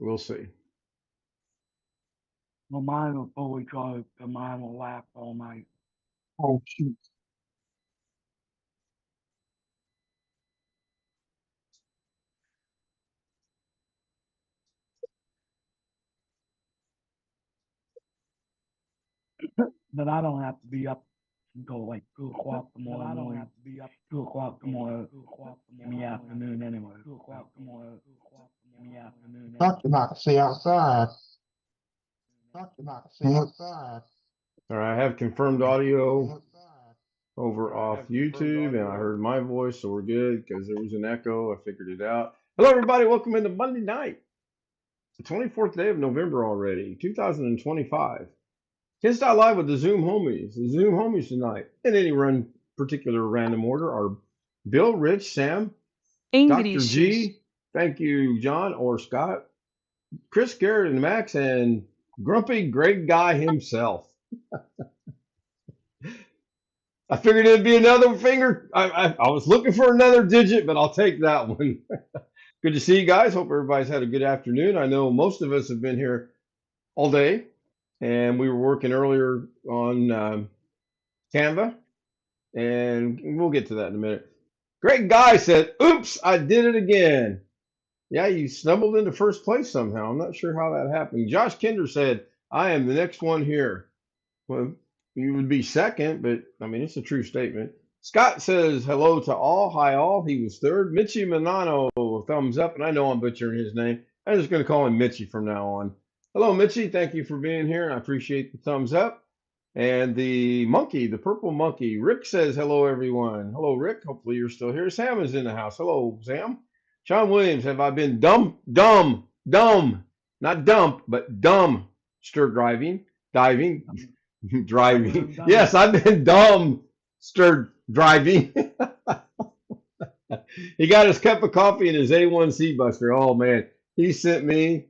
We'll see. Well, mine will fully charged, and mine will last all night. Oh, shoot. But I don't have to be up until like 2 o'clock tomorrow I don't morning. have to be up 2 o'clock tomorrow in the tomorrow. afternoon anyway. 2 o'clock tomorrow in the afternoon. Talked about to see outside. Talked about to see outside. All right, I have confirmed audio over off YouTube, and I heard my voice, so we're good because there was an echo. I figured it out. Hello, everybody. Welcome into Monday night, the 24th day of November already, 2025. Kids Live with the Zoom homies. The Zoom homies tonight, in any particular random order, are Bill, Rich, Sam, Dr. G. Thank you, John or Scott, Chris, Garrett, and Max, and Grumpy Greg Guy himself. I figured it'd be another finger. I was looking for another digit, but I'll take that one. Good to see you guys. Hope everybody's had a good afternoon. I know most of us have been here all day, and we were working earlier on Canva, and we'll get to that in a minute. Greg Guy said, "Oops, I did it again." Yeah, you stumbled into first place somehow. I'm not sure how that happened. Josh Kinder said, "I am the next one here." Well, you would be second, but I mean, it's a true statement. Scott says, "Hello to all. Hi, all." He was third. Mitchie Manano, thumbs up. And I know I'm butchering his name. I'm just going to call him Mitchie from now on. Hello, Mitchie. Thank you for being here. And I appreciate the thumbs up. And the monkey, the purple monkey, Rick says, "Hello, everyone." Hello, Rick. Hopefully you're still here. Sam is in the house. Hello, Sam. Sean Williams, have I been dumb, not dump, but dumb, stir driving, diving, driving. Yes, I've been dumb, stir driving. He got his cup of coffee and his A1C buster. Oh, man. He sent me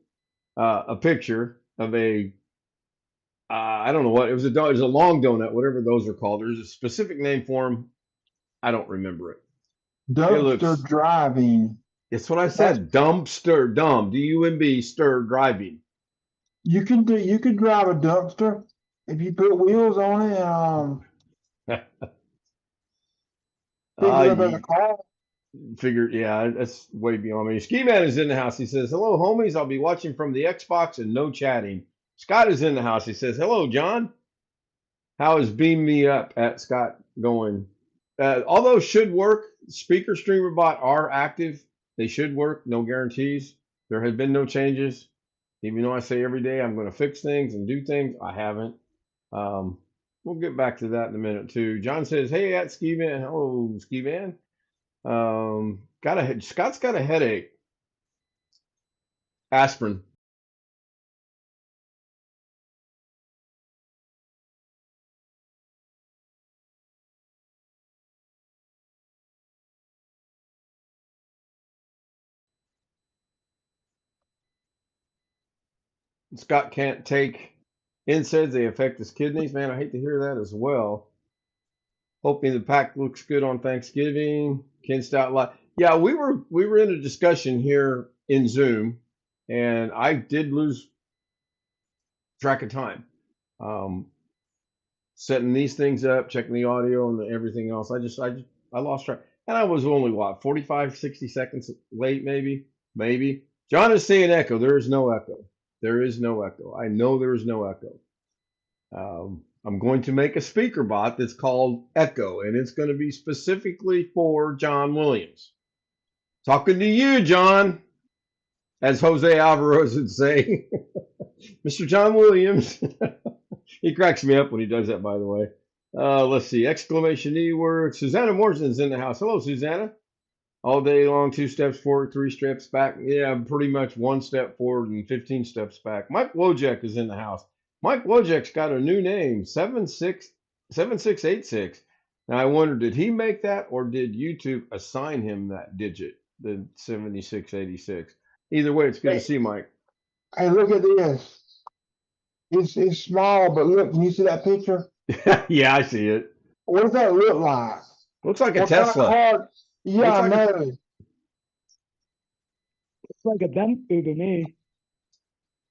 a picture of I don't know what, it was a long donut, whatever those are called. There's a specific name for them. I don't remember it. Dumpster driving. It's what I said. Dumpster, dumb, D-U-M-B, stir driving. You can drive a dumpster if you put wheels on it. Figured, yeah, that's way beyond me. Ski Man is in the house. He says, "Hello, homies. I'll be watching from the Xbox and no chatting." Scott is in the house. He says, "Hello, John. How is Beam Me Up at Scott going?" All those should work. Speaker Streamer Bot are active. They should work. No guarantees. There have been no changes. Even though I say every day I'm going to fix things and do things, I haven't. We'll get back to that in a minute too. John says, "Hey, at Ski Man. Hello, Ski Man. Scott's got a headache. Aspirin." Scott can't take NSAIDs. They affect his kidneys. Man, I hate to hear that as well. Hoping the pack looks good on Thanksgiving. Ken Stout live. Yeah, we were in a discussion here in Zoom, and I did lose track of time. Setting these things up, checking the audio and everything else. I lost track. And I was only, what, 45, 60 seconds late, maybe. John is saying echo. There is no echo. There is no echo. I know there is no echo. I'm going to make a speaker bot that's called Echo, and it's going to be specifically for John Williams. Talking to you, John, as Jose Alvarez would say. Mr. John Williams. He cracks me up when he does that, by the way. Let's see. Exclamation E word. Susanna Morrison's in the house. Hello, Susanna. All day long, 2 steps forward, 3 steps back. Yeah, pretty much 1 step forward and 15 steps back. Mike Wojak is in the house. Mike Wojak's got a new name, 7686. Now, I wonder, did he make that or did YouTube assign him that digit, the 7686? Either way, it's good to see Mike. Hey, look at this. It's small, but look, can you see that picture? Yeah, I see it. What does that look like? Looks like a Tesla. Yeah, I know. It's like a dumpster to me.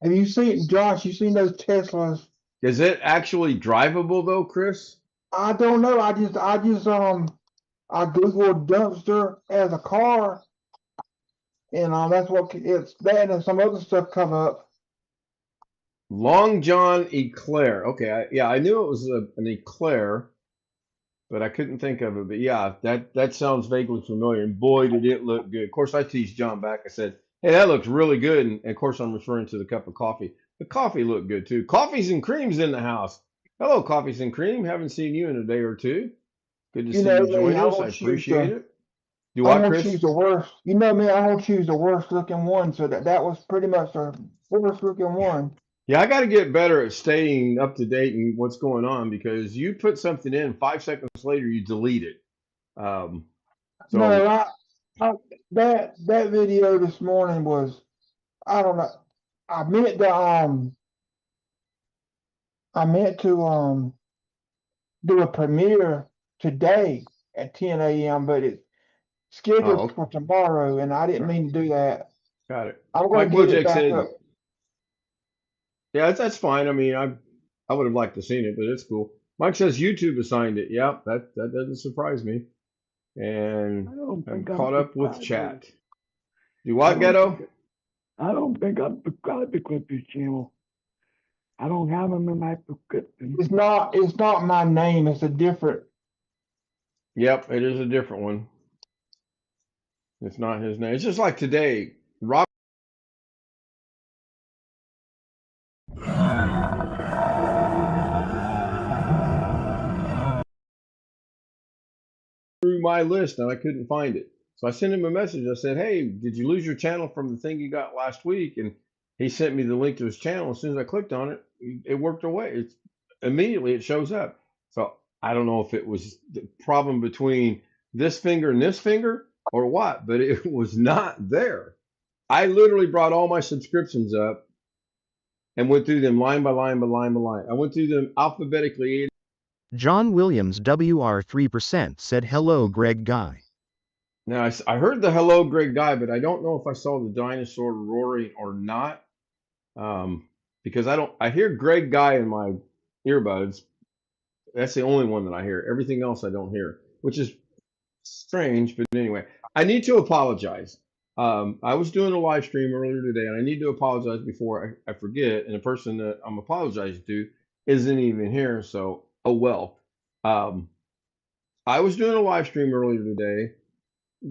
Have you seen, Josh, you seen those Teslas? Is it actually drivable though, Chris? I don't know. I Googled dumpster as a car, and that's what it's that and some other stuff come up. Long John Eclair. Okay, yeah, I knew it was an Eclair, but I couldn't think of it. But yeah, that sounds vaguely familiar. And boy, did it look good. Of course, I teased John back. I said, "Hey, that looks really good." And of course, I'm referring to the cup of coffee. The coffee looked good too. Coffees and creams in the house. Hello, coffees and cream. Haven't seen you in a day or two. Good to You see know you me, join I us. I won't choose appreciate the it. Do I what, won't Chris? choose the worst. You know me, I won't choose the worst looking one. So that was pretty much the worst looking one. Yeah, I got to get better at staying up to date and what's going on because you put something in, 5 seconds later you delete it. Um, No, so, I that video this morning was, I don't know. I meant to I meant to do a premiere today at 10 a.m., but it's scheduled oh, for tomorrow, and I didn't mean to do that. got it. I'm gonna Mike get it Wojcik back said, up. "Yeah, that's fine. I mean, I would have liked to seen it, but it's cool." Mike says YouTube assigned it. Yep, that doesn't surprise me. And I don't I'm think I'm caught up with subscribed to. chat. Do I what, don't think Ghetto? I don't think I'm subscribed to Clippers channel. I don't have him in my subscription. It's not my name, it's a different. Yep, it is a different one. It's not his name. It's just like today. Rob through my list and I couldn't find it. So I sent him a message. I said, "Hey, did you lose your channel from the thing you got last week?" And he sent me the link to his channel. As soon as I clicked on it, it worked away. It's immediately it shows up. So I don't know if it was the problem between this finger and this finger or what, but it was not there. I literally brought all my subscriptions up and went through them line by line by line by line. I went through them alphabetically. John Williams WR 3% said hello Greg Guy. Now, I heard the hello, Greg Guy, but I don't know if I saw the dinosaur roaring or not, because I hear Greg Guy in my earbuds. That's the only one that I hear. Everything else I don't hear, which is strange. But anyway, I need to apologize. I was doing a live stream earlier today, and I need to apologize before I forget. And the person that I'm apologizing to isn't even here, so oh well. Um, I was doing a live stream earlier today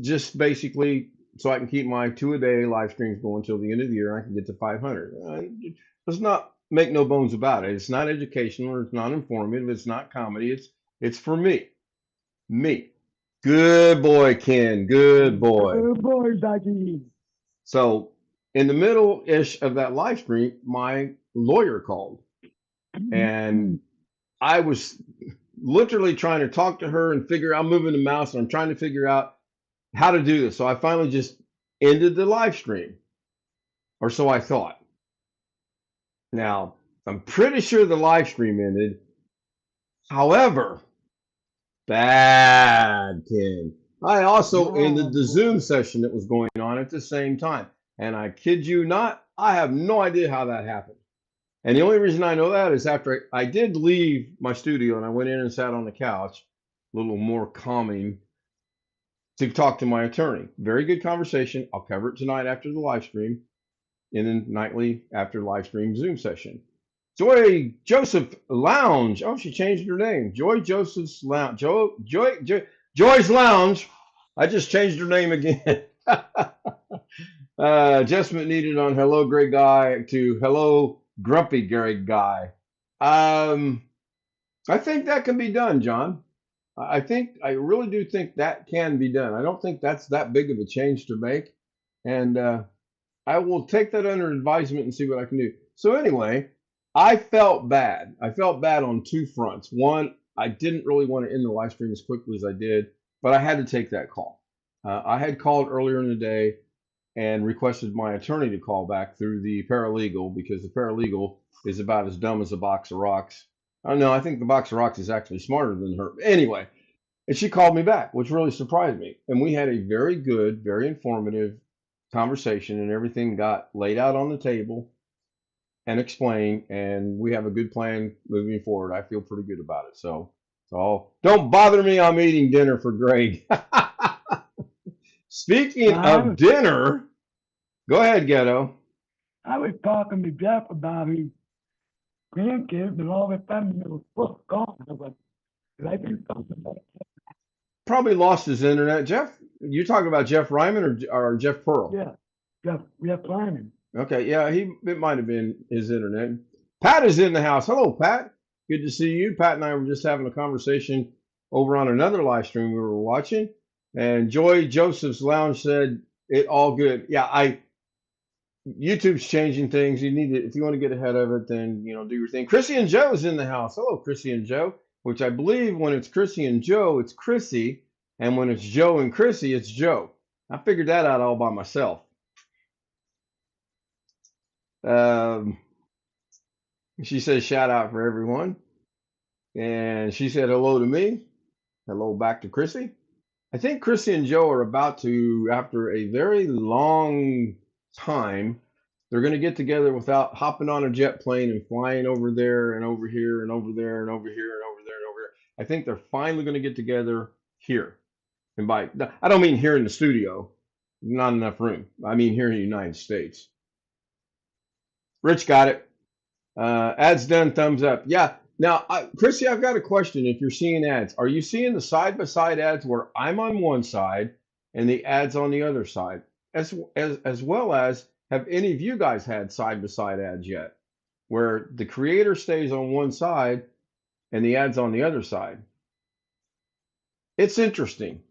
just basically so I can keep my 2 a day live streams going until the end of the year. I can get to 500. Let's not make no bones about it. It's not educational. It's not informative. It's not comedy. It's for me. Me. Good boy, Ken. Good boy. Good boy, Becky. So in the middle ish of that live stream, my lawyer called, and I was literally trying to talk to her and figure. I'm moving the mouse and I'm trying to figure out how to do this. So I finally just ended the live stream, or so I thought. Now, I'm pretty sure the live stream ended. However, bad Ken. I also ended the Zoom session that was going on at the same time. And I kid you not, I have no idea how that happened. And the only reason I know that is after I did leave my studio and I went in and sat on the couch, a little more calming, to talk to my attorney. Very good conversation. I'll cover it tonight after the live stream, and then nightly after live stream Zoom session. Joy Joseph Lounge. Oh, she changed her name. Joy Joseph's Lounge. Joy's Lounge. I just changed her name again. Adjustment needed on hello, Greg Guy to hello, grumpy Greg Guy. I think that can be done, John. I really do think that can be done. I don't think that's that big of a change to make. And I will take that under advisement and see what I can do. So anyway, I felt bad. I felt bad on two fronts. One, I didn't really want to end the live stream as quickly as I did, but I had to take that call. I had called earlier in the day and requested my attorney to call back through the paralegal because the paralegal is about as dumb as a box of rocks. Oh no, I think the box of rocks is actually smarter than her. Anyway, and she called me back, which really surprised me. And we had a very good, very informative conversation, and everything got laid out on the table. and explain, and we have a good plan moving forward. I feel pretty good about it. So don't bother me. I'm eating dinner for Greg. Speaking of dinner, go ahead, Ghetto. I was talking to Jeff about his grandkids and all the family was gone. I was like, I think something about it. Probably lost his internet. Jeff, you talking about Jeff Ryman or Jeff Pearl? Yeah, Jeff Lyman. Okay, yeah, it might have been his internet. Pat is in the house. Hello, Pat. Good to see you. Pat and I were just having a conversation over on another live stream we were watching, and Joy Joseph's Lounge said it all good. Yeah, YouTube's changing things. You need to, if you want to get ahead of it, then do your thing. Chrissy and Joe is in the house. Hello, Chrissy and Joe. Which I believe when it's Chrissy and Joe, it's Chrissy, and when it's Joe and Chrissy, it's Joe. I figured that out all by myself. She says shout out for everyone, and she said hello to me. Hello back to Chrissy. I think Chrissy and Joe are about to, after a very long time, they're going to get together without hopping on a jet plane and flying over there and over here and over there and over here and over there and over here. I think they're finally going to get together here. And I don't mean here in the studio, not enough room. I mean here in the United States. Rich got it. Ads done, thumbs up. Yeah. Now, Chrissy, I've got a question. If you're seeing ads, are you seeing the side-by-side ads where I'm on one side and the ads on the other side? As well as, have any of you guys had side-by-side ads yet, where the creator stays on one side and the ads on the other side? It's interesting.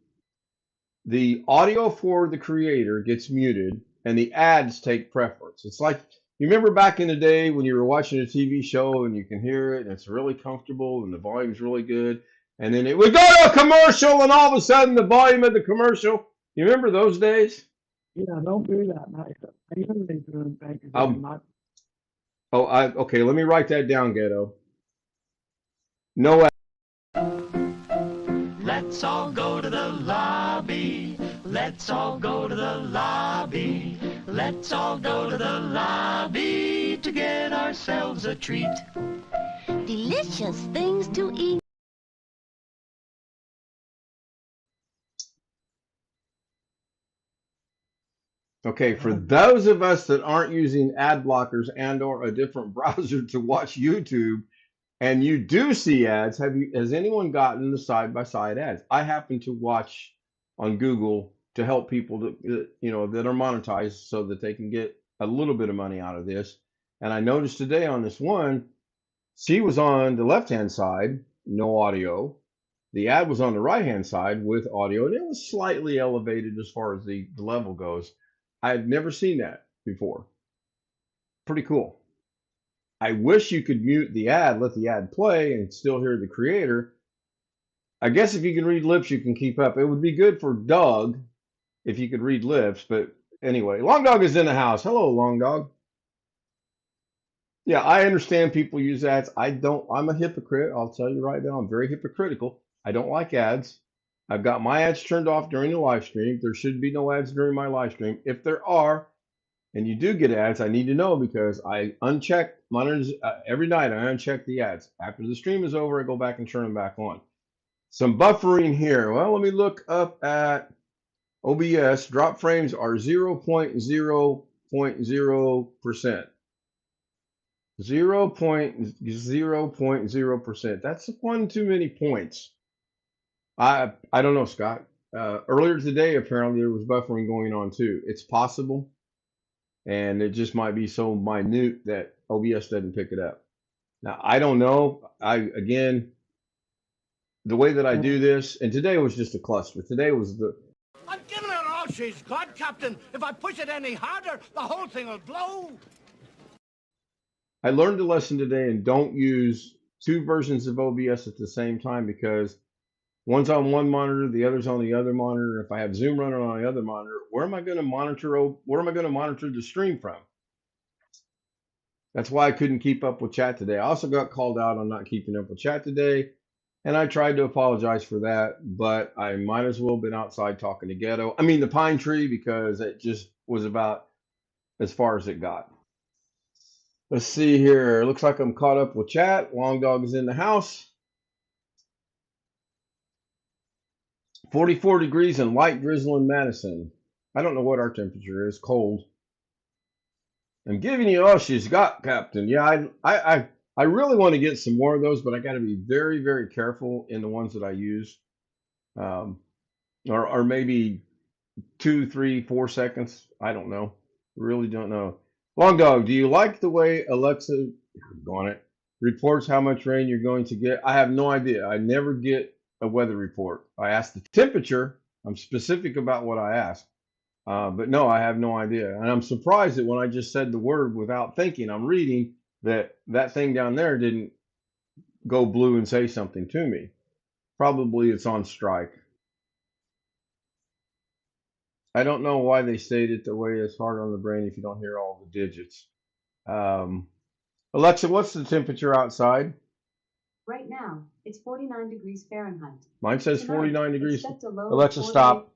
The audio for the creator gets muted and the ads take preference. It's like, you remember back in the day when you were watching a TV show and you can hear it and it's really comfortable and the volume's really good, and then it would go to a commercial and all of a sudden the volume of the commercial. You remember those days? Yeah, don't do that, Mike. I usually do things not. Okay, let me write that down, Ghetto. No. Let's all go to the lobby. Let's all go to the lobby. Let's all go to the lobby to get ourselves a treat. Delicious things to eat. Okay, for those of us that aren't using ad blockers and or a different browser to watch YouTube, and you do see ads, has anyone gotten the side-by-side ads? I happen to watch on Google to help people that that are monetized so that they can get a little bit of money out of this. And I noticed today on this one, she was on the left-hand side, no audio. The ad was on the right-hand side with audio, and it was slightly elevated as far as the level goes. I had never seen that before. Pretty cool. I wish you could mute the ad, let the ad play, and still hear the creator. I guess if you can read lips, you can keep up. It would be good for Doug if you could read lips, but anyway, Long Dog is in the house. Hello, Long Dog. Yeah, I understand people use ads. I don't. I'm a hypocrite. I'll tell you right now, I'm very hypocritical. I don't like ads. I've got my ads turned off during the live stream. There should be no ads during my live stream. If there are, and you do get ads, I need to know because I uncheck monitors every night. I uncheck the ads. After the stream is over, I go back and turn them back on. Some buffering here. Well, let me look up at OBS. Drop frames are 0.0.0%. 0.0.0%. That's one too many points. I don't know, Scott. Earlier today, apparently there was buffering going on too. It's possible, and it just might be so minute that OBS doesn't pick it up. Now I don't know. Again, the way that I do this, and today was just a cluster. Today was I'm giving it all she's got, Captain. If I push it any harder, the whole thing will blow. I learned a lesson today, and don't use two versions of OBS at the same time because one's on one monitor, the other's on the other monitor. If I have Zoom running on the other monitor, where am I going to monitor the stream from? That's why I couldn't keep up with chat today. I also got called out on not keeping up with chat today, and I tried to apologize for that, but I might as well have been outside talking to the pine tree, because it just was about as far as it got. Let's see here. Looks like I'm caught up with chat. Long Dog is in the house. 44 degrees and light drizzle in Madison. I don't know what our temperature is. Cold. I'm giving you all she's got, Captain. Yeah, I really want to get some more of those, but I got to be very, very careful in the ones that I use. Or maybe 2, 3, 4 seconds. I don't know. Really don't know. Long Dog, do you like the way Alexa on it reports how much rain you're going to get? I have no idea. I never get a weather report. I ask the temperature. I'm specific about what I ask. But no, I have no idea. And I'm surprised that when I just said the word without thinking, I'm reading that that thing down there didn't go blue and say something to me. Probably it's on strike. I don't know why they state it the way it's hard on the brain if you don't hear all the digits. Alexa, what's the temperature outside? Right now, it's 49 degrees Fahrenheit. Mine says Tonight, 49 degrees. expect a low of Alexa, 48 stop.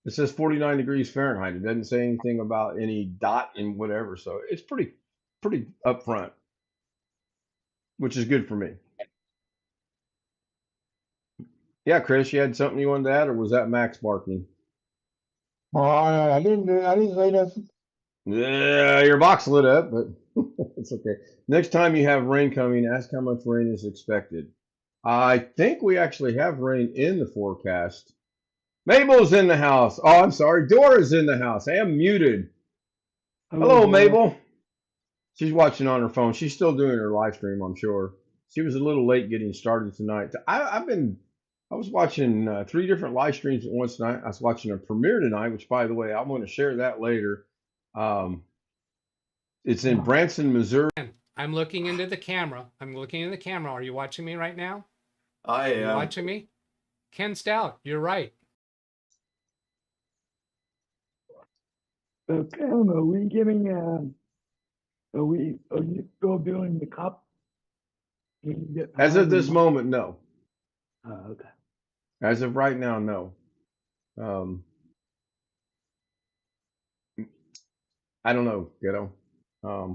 It says 49 degrees Fahrenheit. It doesn't say anything about any dot and whatever. So it's pretty upfront, which is good for me. Yeah, Chris, you had something you wanted to add, or was that Max barking? Oh, I didn't say nothing. Yeah, your box lit up, but it's okay. Next time you have rain coming, ask how much rain is expected. I think we actually have rain in the forecast. Mabel's in the house. Oh, I'm sorry. Dora's in the house. I am muted. Hello, Mabel. She's watching on her phone. She's still doing her live stream, I'm sure. She was a little late getting started tonight. I was watching 3 different live streams at once tonight. I was watching a premiere tonight, which, by the way, I'm going to share that later. It's in Branson, Missouri. I'm looking into the camera. I'm looking in the camera. Are you watching me right now? I am. Are you watching me? Ken Stout, you're right. So, Ken, are we giving, are you still doing the cup? As of this moment, no. Okay. As of right now, no. I don't know, Ghetto. I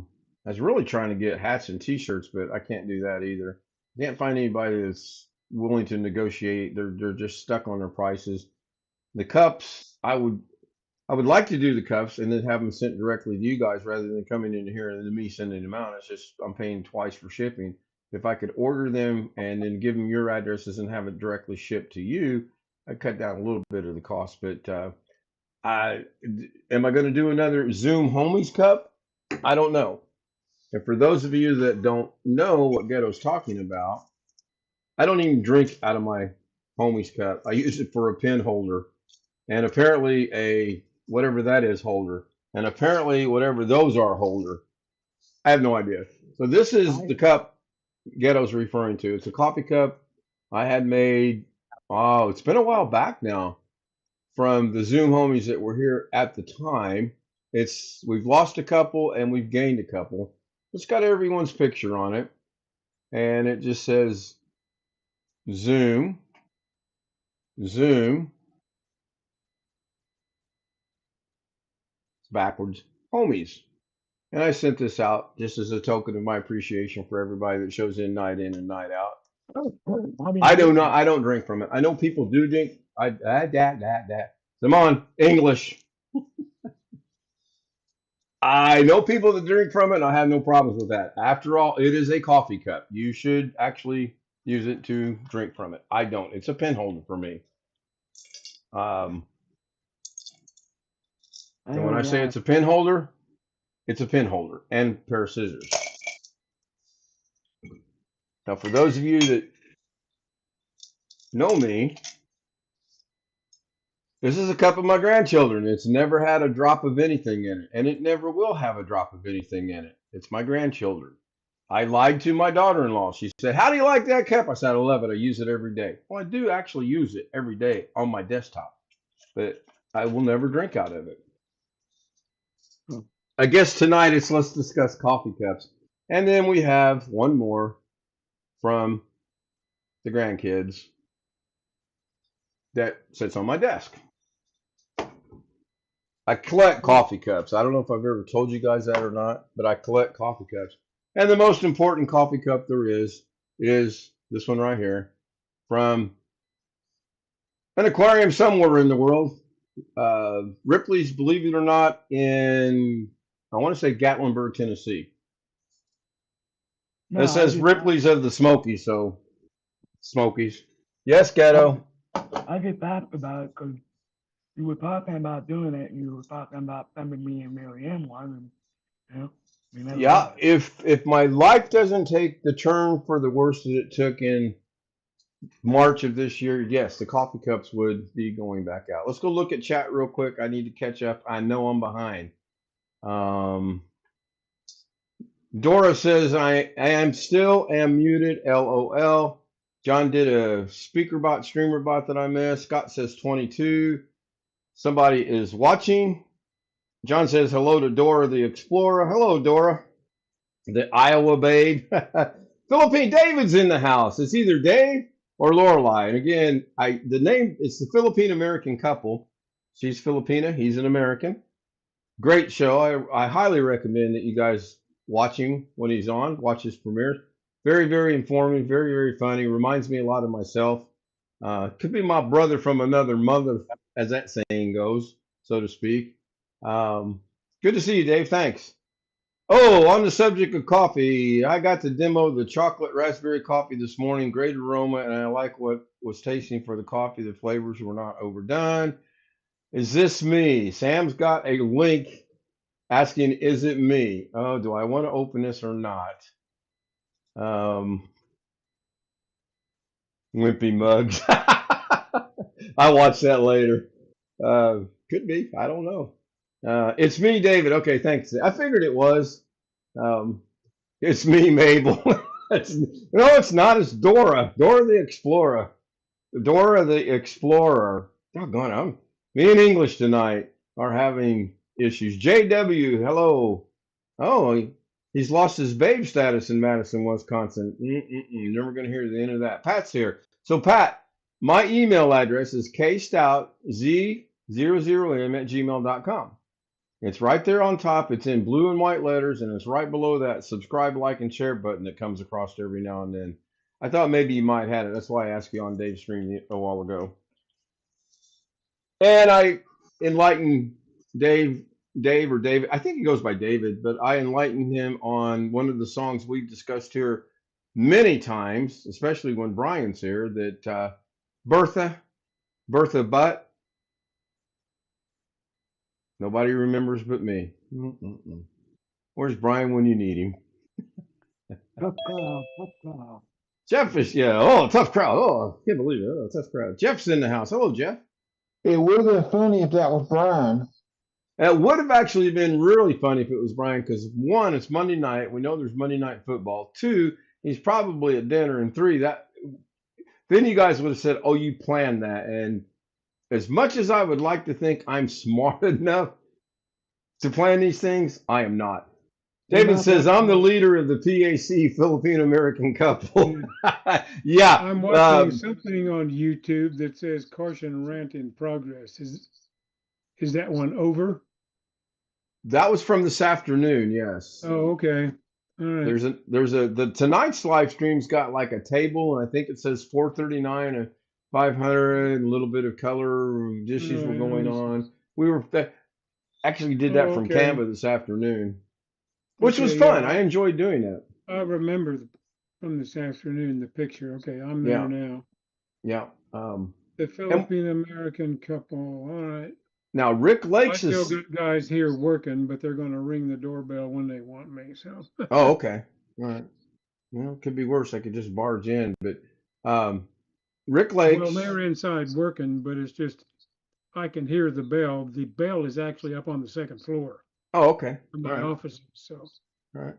was really trying to get hats and T-shirts, but I can't do that either. Can't find anybody that's willing to negotiate. They're just stuck on their prices. The cups, I would like to do the cups and then have them sent directly to you guys rather than coming in here and then me sending them out. It's just I'm paying twice for shipping. If I could order them and then give them your addresses and have it directly shipped to you, I'd cut down a little bit of the cost. But am I going to do another Zoom Homies Cup? I don't know. And for those of you that don't know what Ghetto's talking about, I don't even drink out of my Homies Cup. I use it for a pen holder and apparently a whatever that is holder, and apparently whatever those are holder. I have no idea. So this is the cup Ghetto's referring to. It's a coffee cup I had made. Oh, it's been a while back now from the Zoom homies that were here at the time. We've lost a couple and we've gained a couple. It's got everyone's picture on it, and it just says Zoom. It's backwards. Homies. And I sent this out just as a token of my appreciation for everybody that shows in and night out. I don't drink from it. I know people do drink. Come on, English. I know people that drink from it, and I have no problems with that. After all, it is a coffee cup. You should actually use it to drink from it. I don't. It's a pen holder for me. And when I say it's a pen holder, it's a pen holder and a pair of scissors. Now, for those of you that know me, this is a cup of my grandchildren. It's never had a drop of anything in it, and it never will have a drop of anything in it. It's my grandchildren. I lied to my daughter-in-law. She said, "How do you like that cup?" I said, "I love it. I use it every day." Well, I do actually use it every day on my desktop, but I will never drink out of it. I guess tonight let's discuss coffee cups. And then we have one more from the grandkids that sits on my desk. I collect coffee cups. I don't know if I've ever told you guys that or not, but I collect coffee cups. And the most important coffee cup there is this one right here from an aquarium somewhere in the world. Ripley's, believe it or not, in, I want to say Gatlinburg, Tennessee. No, It says I Ripley's of the Smokies, so Smokies. Yes, Ghetto. just asked about it because you were talking about doing it, and you were talking about sending me and Mary Ann one, and you never Yeah, did. if my life doesn't take the turn for the worst that it took in March of this year, yes, the coffee cups would be going back out. Let's go look at chat real quick. I need to catch up. I know I'm behind. Um, Dora says I am still am muted. LOL. John did a speaker bot, streamer bot that I missed. Scott says 22. Somebody is watching. John says hello to Dora the Explorer. Hello, Dora, the Iowa babe. Philippine David's in the house. It's either Dave or Lorelei. And again, the name, it's the Philippine American couple. She's Filipina. He's an American. Great show. I highly recommend that you guys watch him when he's on. Watch his premieres. Very, very informative. Very, very funny. Reminds me a lot of myself. Could be my brother from another mother, as that saying goes, so to speak. Good to see you, Dave. Thanks. Oh, on the subject of coffee, I got to demo the chocolate raspberry coffee this morning. Great aroma, and I like what was tasting for the coffee. The flavors were not overdone. Is this me? Sam's got a link asking, is it me? Oh, do I want to open this or not? Wimpy mugs. I'll watch that later. Could be. I don't know. It's me, David. Okay, thanks. I figured it was. It's me, Mabel. No, it's not. It's Dora. Dora the Explorer. Dora the Explorer. Doggone, me and English tonight are having issues. JW, hello. Oh, he's lost his babe status in Madison, Wisconsin. Never going to hear the end of that. Pat's here. So, Pat, my email address is kstoutz00m@gmail.com. It's right there on top. It's in blue and white letters, and it's right below that subscribe, like, and share button that comes across every now and then. I thought maybe you might have it. That's why I asked you on Dave's stream a while ago. And I enlightened Dave, or David. I think he goes by David, but I enlightened him on one of the songs we've discussed here many times, especially when Brian's here, that Bertha Butt. Nobody remembers but me. Where's Brian when you need him? Tough crowd, tough crowd. Jeff is, yeah. Oh, tough crowd. Oh, I can't believe it. Oh, tough crowd. Jeff's in the house. Hello, Jeff. It would have been funny if that was Brian. It would have actually been really funny if it was Brian, because one, it's Monday night. We know there's Monday night football. Two, he's probably at dinner. And three, then you guys would have said, oh, you planned that. And as much as I would like to think I'm smart enough to plan these things, I am not. David says, I'm the leader of the PAC Philippine American couple. Yeah. I'm watching something on YouTube that says caution rant in progress. Is that one over? That was from this afternoon, yes. Oh, okay. All right. The tonight's live stream's got like a table, and I think it says 439 and 500, a little bit of color dishes were going on. We actually did that from Canva this afternoon, which was fun. I enjoyed doing that. I remember from this afternoon the picture. Okay, I'm there now. Yeah. The Philippine American couple. All right. Now Rick Lakes I still got guys here working, but they're going to ring the doorbell when they want me. So. Oh, okay. All right. Well, it could be worse. I could just barge in, but Rick Lakes. Well, they're inside working, but it's just I can hear the bell. The bell is actually up on the second floor. Oh, okay. From my office. So. All right.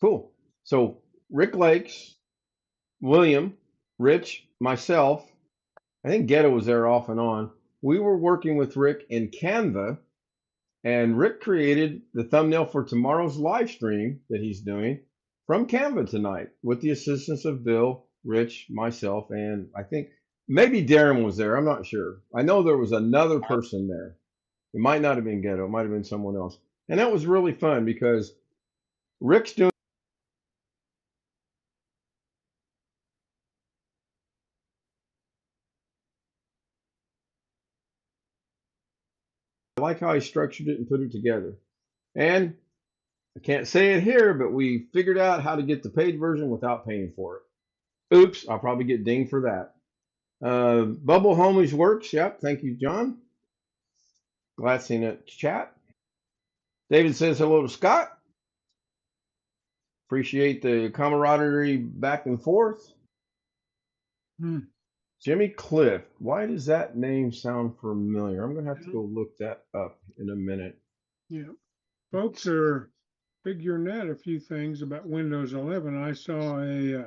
Cool. So Rick Lakes, William, Rich, myself, I think Ghetto was there off and on. We were working with Rick in Canva, and Rick created the thumbnail for tomorrow's live stream that he's doing from Canva tonight with the assistance of Bill, Rich, myself, and I think maybe Darren was there. I'm not sure. I know there was another person there. It might not have been Ghetto. It might have been someone else. And that was really fun because Rick's doing. I like how he structured it and put it together. And I can't say it here, but we figured out how to get the paid version without paying for it. Oops, I'll probably get dinged for that. Bubble Homies works. Yep. Thank you, John. Glad seeing it. Chat. David says hello to Scott. Appreciate the camaraderie back and forth. Jimmy Cliff. Why does that name sound familiar? I'm going to have to go look that up in a minute. Yeah. Folks are figuring out a few things about Windows 11. I saw a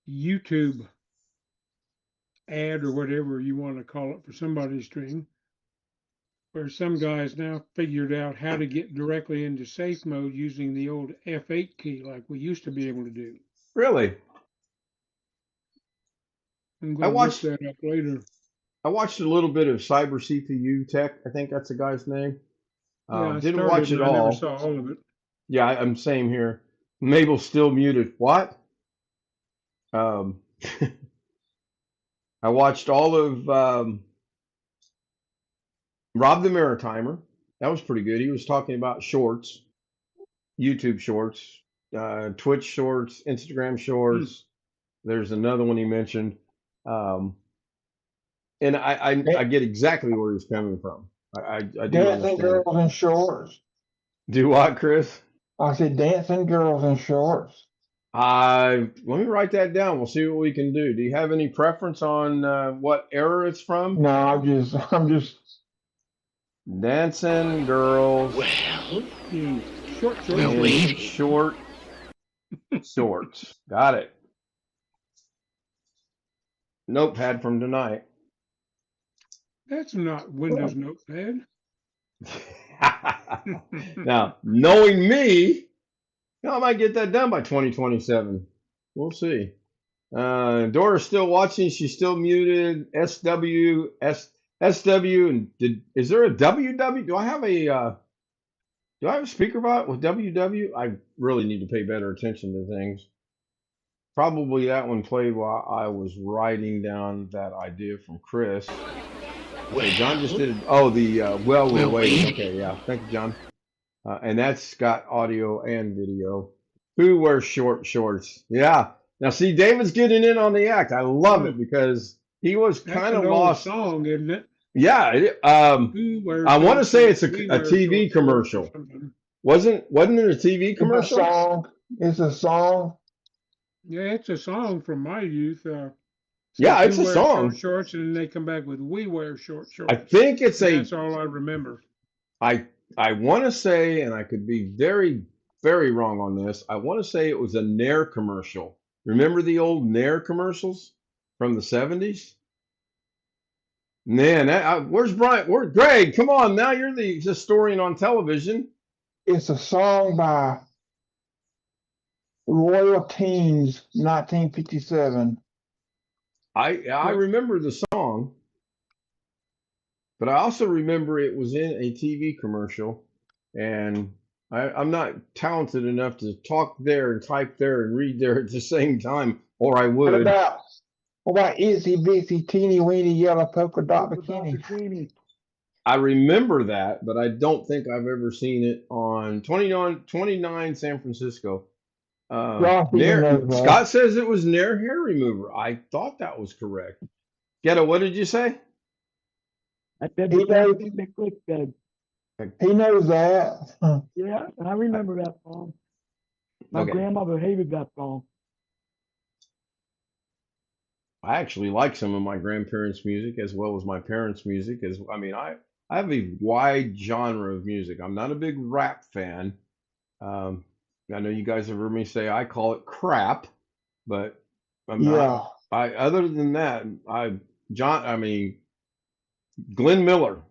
YouTube ad or whatever you want to call it for somebody's stream, where some guys now figured out how to get directly into safe mode using the old F8 key like we used to be able to do. Really? I'm going to look that up later. I watched a little bit of Cyber CPU Tech. I think that's the guy's name. Yeah, I didn't watch it I all. never saw all of it. Yeah, I'm same here. Mabel's still muted. What? I watched all of Rob the Maritimer. That was pretty good. He was talking about shorts, YouTube shorts, Twitch shorts, Instagram shorts. There's another one he mentioned. And I get exactly where he's coming from. I do Dancing girls in shorts. Do what, Chris? I said dancing girls in shorts. Let me write that down. We'll see what we can do. Do you have any preference on what era it's from? No, I'm just dancing girls. Well, short shorts. Got it. Notepad from tonight. That's not Windows Notepad. Now, knowing me, I might get that done by 2027. We'll see. Dora's still watching. She's still muted. SW, and is there a WW? Do I have a speaker bot with WW? I really need to pay better attention to things. Probably that one played while I was writing down that idea from Chris. Okay, John just did it. Oh, the well, we're waiting. Okay, yeah. Thank you, John. And that's got audio and video. Who wears short shorts? Yeah. Now, see, David's getting in on the act. I love it because he was kind of lost. That's an old song, isn't it? Yeah. I want to say it's a TV commercial. Wasn't it a TV commercial? It's a song. Yeah, it's a song from my youth. Yeah, it's a song. Short shorts, and then they come back with "We wear short shorts." I think it's That's all I remember. I want to say, and I could be very, very wrong on this. I want to say it was a Nair commercial. Remember the old Nair commercials from the 70s? Man, where's Brian? Where's Greg? Come on, now you're the historian on television. It's a song by Royal Teens, 1957. I remember the song, but I also remember it was in a TV commercial, and I'm not talented enough to talk there and type there and read there at the same time, or I would. What about Itsy Bitsy Teeny Weeny Yellow Polka Dot Bikini? I remember that, but I don't think I've ever seen it on 29 San Francisco. Scott says it was Nair hair remover. I thought that was correct. Ghetto, what did you say? I said he knows that. Yeah, I remember that song. My grandmother hated that song. I actually like some of my grandparents' music as well as my parents' music. I have a wide genre of music. I'm not a big rap fan. I know you guys have heard me say I call it crap, but I'm not. Other than that, Glenn Miller.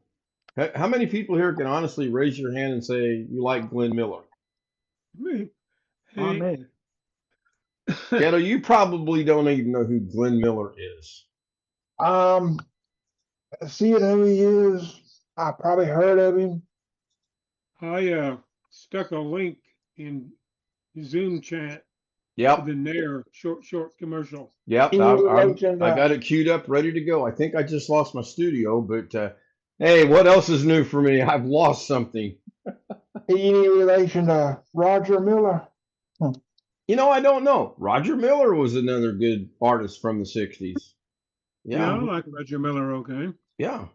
How many people here can honestly raise your hand and say you like Glenn Miller? Me. Hey. Ghetto, you probably don't even know who Glenn Miller is. See it who he is. I probably heard of him. I stuck a link in Zoom chat to Yep. the Nair short commercial. Yep. Any relation I to got it queued up, ready to go. I think I just lost my studio, but hey, what else is new for me? I've lost something. any relation to Roger Miller? You know, I don't know. Roger Miller was another good artist from the 60s. Yeah, I Yeah. like Roger Miller. Okay. Yeah.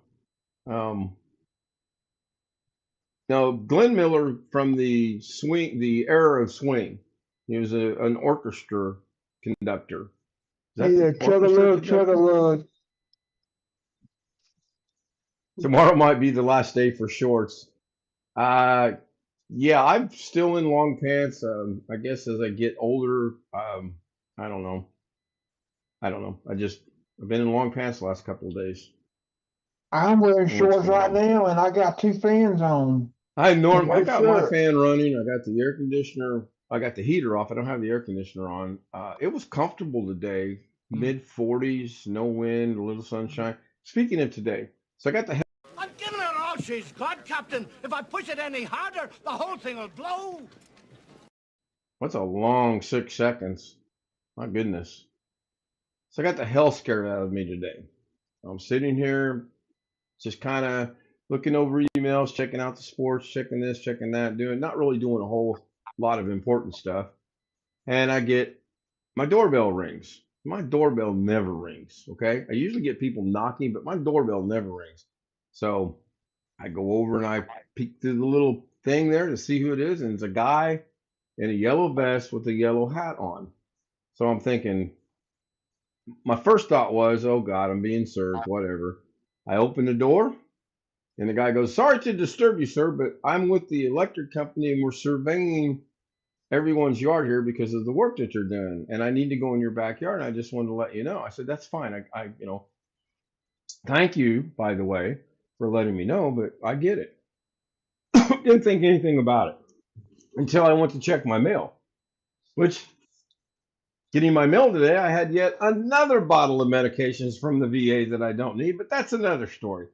Now, Glenn Miller from the era of swing. He was an orchestra conductor. Is that He's the a orchestra chuggaloo, conductor? chuggaloo. Tomorrow might be the last day for shorts. Yeah, I'm still in long pants. I guess as I get older, I don't know. I've been in long pants the last couple of days. I'm wearing And what's shorts going right on? now, and I got two fans on. I And I no got my shirt. fan running. I got the air conditioner. I got the heater off. I don't have the air conditioner on. It was comfortable today. Mid 40s, no wind, a little sunshine. Speaking of today, so I got the I'm giving her all she's got, Captain. If I push it any harder, the whole thing will blow. what's a long 6 seconds? My goodness. So I got the hell scared out of me today. I'm sitting here just kind of looking over emails, checking out the sports, checking this, checking that, not really doing a whole lot of important stuff. And I get my doorbell rings. My doorbell never rings. Okay. I usually get people knocking, but my doorbell never rings. So I go over and I peek through the little thing there to see who it is. And it's a guy in a yellow vest with a yellow hat on. So I'm thinking, my first thought was, oh God, I'm being served, whatever. I open the door and the guy goes, sorry to disturb you, sir, but I'm with the electric company and we're surveying everyone's yard here because of the work that you're doing. And I need to go in your backyard. And I just wanted to let you know. I said, that's fine. Thank you, by the way, for letting me know, but I get it. Didn't think anything about it until I went to check my mail, which getting my mail today, I had yet another bottle of medications from the VA that I don't need, but that's another story.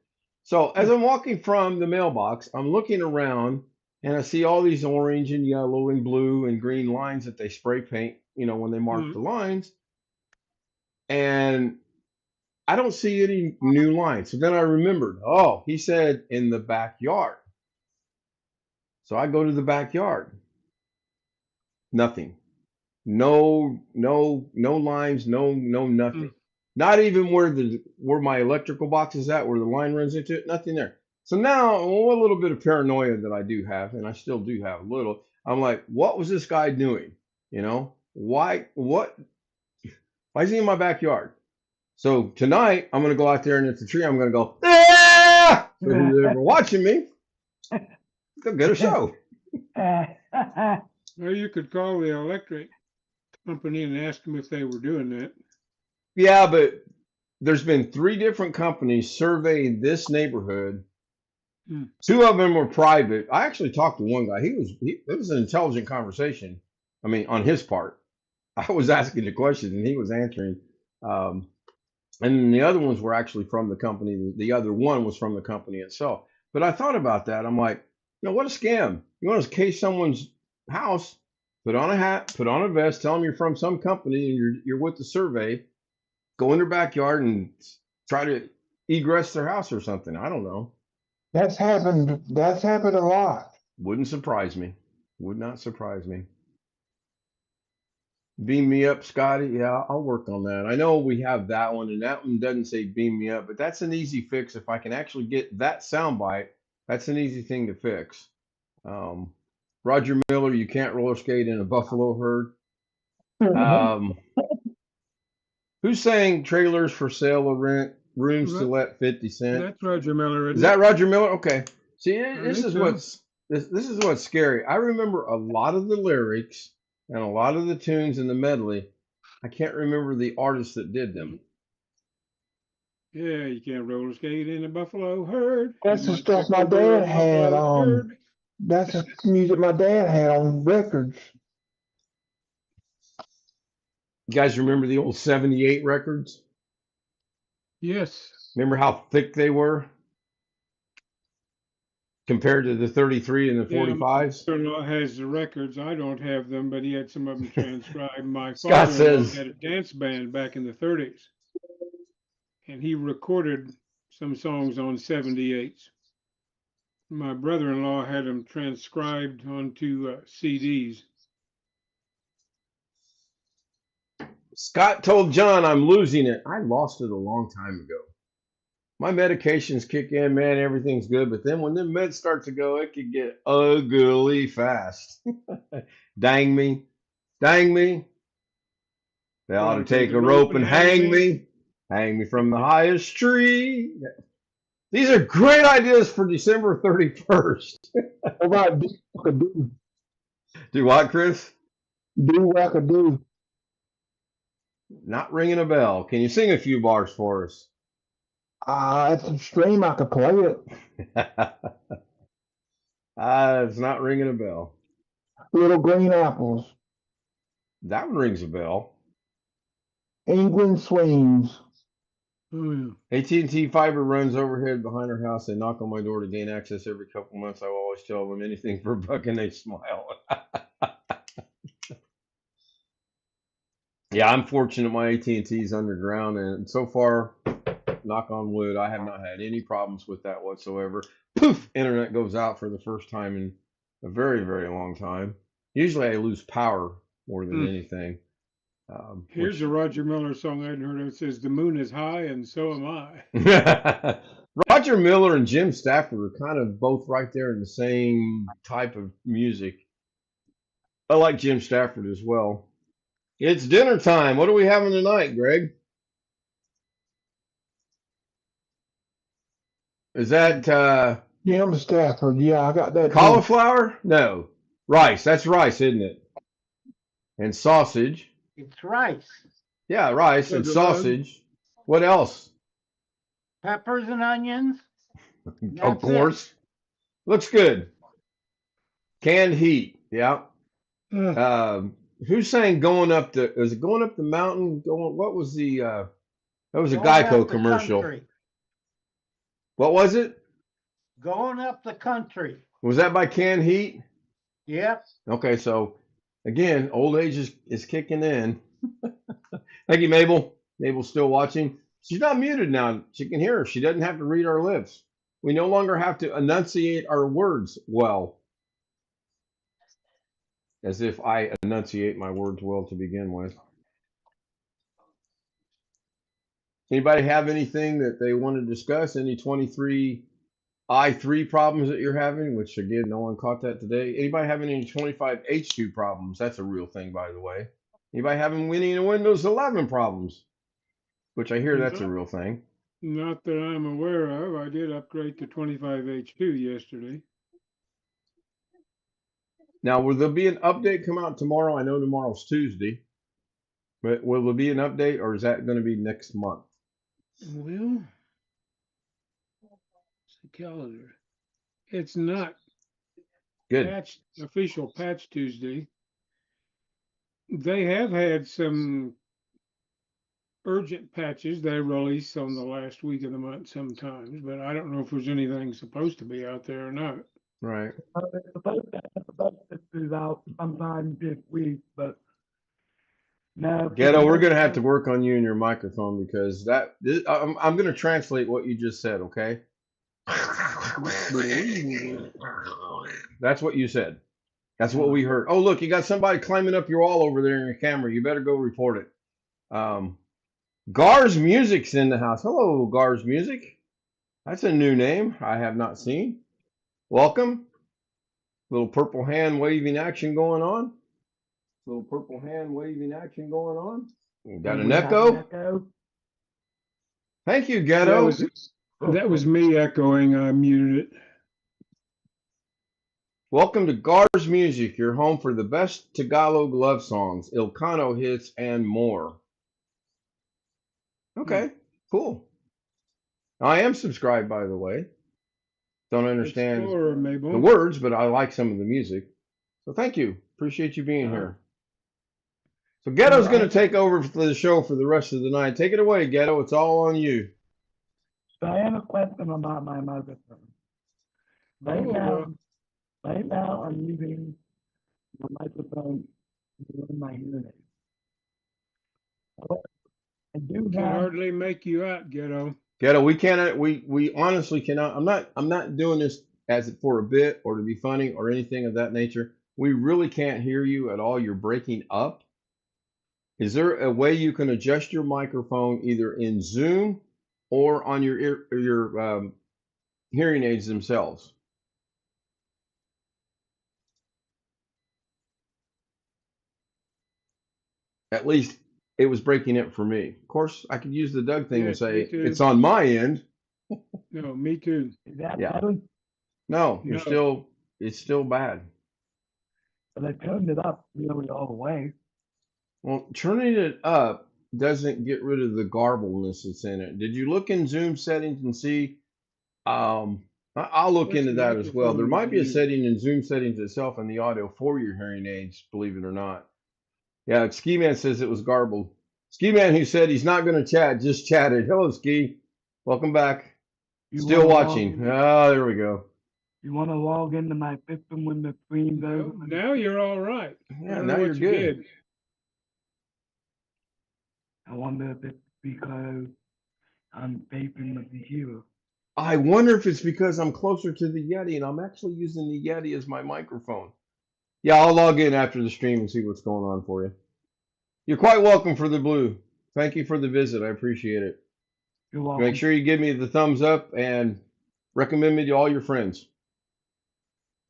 So as I'm walking from the mailbox, I'm looking around and I see all these orange and yellow and blue and green lines that they spray paint, when they mark the lines. And I don't see any new lines. So then I remembered, oh, he said in the backyard. So I go to the backyard. Nothing. No lines, no nothing. Not even where my electrical box is at, where the line runs into it, nothing there. So now a little bit of paranoia that I do have, and I still do have a little. I'm like, what was this guy doing? Why is he in my backyard? So tonight I'm gonna go out there and at the tree, I'm gonna go, ah! So who's ever watching me, they'll get a show. Well, you could call the electric company and ask them if they were doing that. Yeah, but there's been 3 different companies surveying this neighborhood. 2 of them were private. I actually talked to one guy. It was an intelligent conversation. I mean, on his part. I was asking the questions and he was answering. And then the other ones were actually from the company. The other one was from the company itself. But I thought about that. I'm like, what a scam. You want to case someone's house, put on a hat, put on a vest, tell them you're from some company and you're with the survey, go in their backyard and try to egress their house or something. I don't know. That's happened a lot. Wouldn't surprise me. Would not surprise me. Beam me up, Scotty. Yeah, I'll work on that. I know we have that one, and that one doesn't say beam me up, but that's an easy fix. If I can actually get that soundbite, that's an easy thing to fix. Roger Miller, you can't roller skate in a buffalo herd. Who's saying trailers for sale or rent, rooms to let 50 Cent? That's Roger Miller. Is that Roger Miller? Okay. See, this is so. what's scary. I remember a lot of the lyrics and a lot of the tunes in the medley. I can't remember the artists that did them. Yeah, you can't roller skate in a buffalo herd. That's the stuff my dad had on. That's the music my dad had on records. You guys remember the old 78 records? Yes. Remember how thick they were compared to the 33 and the Yeah, my 45s? father-in-law has the records. I don't have them, but he had some of them transcribed. My Scott father-in-law says, had a dance band back in the 30s, and he recorded some songs on 78s. My brother-in-law had them transcribed onto CDs. Scott told John I'm losing it. I lost it a long time ago. My medications kick in, man, everything's good. But then when the meds start to go, it could get ugly fast. Dang me. Dang me. They ought to take a rope and hang me. Hang me from the highest tree. These are great ideas for December 31st. What about do wackadoo? Do what, Chris? Do wackadoo. Not ringing a bell. Can you sing a few bars for us? It's a stream. I could play it. It's not ringing a bell. Little green apples. That one rings a bell. England swings. Oh, yeah. AT&T fiber runs overhead behind our house. They knock on my door to gain access every couple months. I will always tell them anything for a buck, and they smile. Yeah, I'm fortunate my AT&T is underground, and so far, knock on wood, I have not had any problems with that whatsoever. Poof! Internet goes out for the first time in a very, very long time. Usually I lose power more than anything. Here's a Roger Miller song I hadn't heard of. It says, "The moon is high and so am I." Roger Miller and Jim Stafford are kind of both right there in the same type of music. I like Jim Stafford as well. It's dinner time. What are we having tonight, Greg? Is that Jim Stafford. Yeah, I got that. cauliflower? No. Rice. That's rice, isn't it? And sausage. It's rice. Yeah, rice and sausage. What else? Peppers and onions. Of course. Looks good. Canned heat. Yeah. Who's saying going up the? Is it going up the mountain? Going? What was the? That was a Geico commercial. Country. What was it? Going up the country. Was that by Canned Heat? Yep. Okay, so again, old age is kicking in. Thank you, Mabel. Mabel's still watching. She's not muted now. She can hear us. She doesn't have to read our lips. We no longer have to enunciate our words well. As if I enunciate my words well to begin with. Anybody have anything that they want to discuss? Any 23I3 problems that you're having? Which again, no one caught that today. Anybody having any 25H2 problems? That's a real thing, by the way. Anybody having Winning in Windows 11 problems? Which I hear that's a real thing. Not that I'm aware of. I did upgrade to 25H2 yesterday. Now, will there be an update come out tomorrow? I know tomorrow's Tuesday. But will there be an update, or is that going to be next month? Well, it's the calendar. It's not good. Official patch Tuesday. They have had some urgent patches they release on the last week of the month sometimes, but I don't know if there's anything supposed to be out there or not. Right. It's supposed to be out sometime this week, but no. Ghetto, we're going to have to work on you and your microphone because I'm going to translate what you just said, okay? That's what you said. That's what we heard. Oh, look, you got somebody climbing up your wall over there in your camera. You better go report it. Gar's Music's in the house. Hello, Gar's Music. That's a new name I have not seen. Welcome. Little purple hand waving action going on. Little purple hand waving action going on. Got an echo. Thank you, Ghetto. That was me echoing. I muted it. Welcome to Gar's Music, your home for the best Tagalog love songs, Ilocano hits, and more. Okay, cool. I am subscribed, by the way. Don't understand the words, but I like some of the music. So thank you. Appreciate you being here. So Ghetto's going to take over for the show for the rest of the night. Take it away, Ghetto. It's all on you. So I have a question about my microphone. Right Oh, now, well, right now I'm using my microphone in my hearing aid. However, I do can have, hardly make you out, Ghetto. Ghetto, we cannot, we honestly cannot. I'm not doing this as for a bit or to be funny or anything of that nature. We really can't hear you at all. You're breaking up. Is there a way you can adjust your microphone either in Zoom or on your hearing aids themselves? At least it was breaking up for me. Of course, I could use the Doug thing and Yes, me say it's too. on my end. No, me too. is that Yeah. better? No, No. it's still bad. But I turned it up nearly all the way. Well, turning it up doesn't get rid of the garbleness that's in it. Did you look in Zoom settings and see? I'll look Which into that as well. There microphone did might you be a use? setting in Zoom settings itself in the audio for your hearing aids, believe it or not. Yeah, Ski Man says it was garbled. Ski Man, who said he's not going to chat, just chatted. Hello, Ski. Welcome back. You Still wanna log watching. in? Ah, there we go. You want to log into my system when the screen's No, over? now you're all right. I Yeah, don't now know you're what you good. did. I wonder if it's because I'm facing the computer. I wonder if it's because I'm closer to the Yeti and I'm actually using the Yeti as my microphone. Yeah, I'll log in after the stream and see what's going on for you. You're quite welcome for the blue. Thank you for the visit. I appreciate it. You're welcome. Make sure you give me the thumbs up and recommend me to all your friends.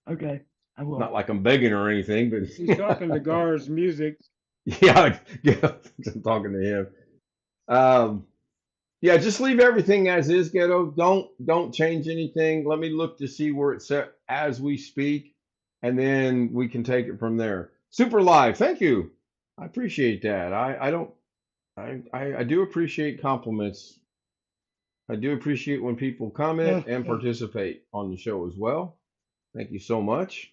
Okay, I will. Not like I'm begging or anything, but He's talking to Gar's music. yeah, I'm talking to him. Yeah, just leave everything as is, Ghetto. Don't change anything. Let me look to see where it's set as we speak, and then we can take it from there. Super live, thank you. I appreciate that. I do appreciate compliments. I do appreciate when people comment and participate on the show as well. Thank you so much.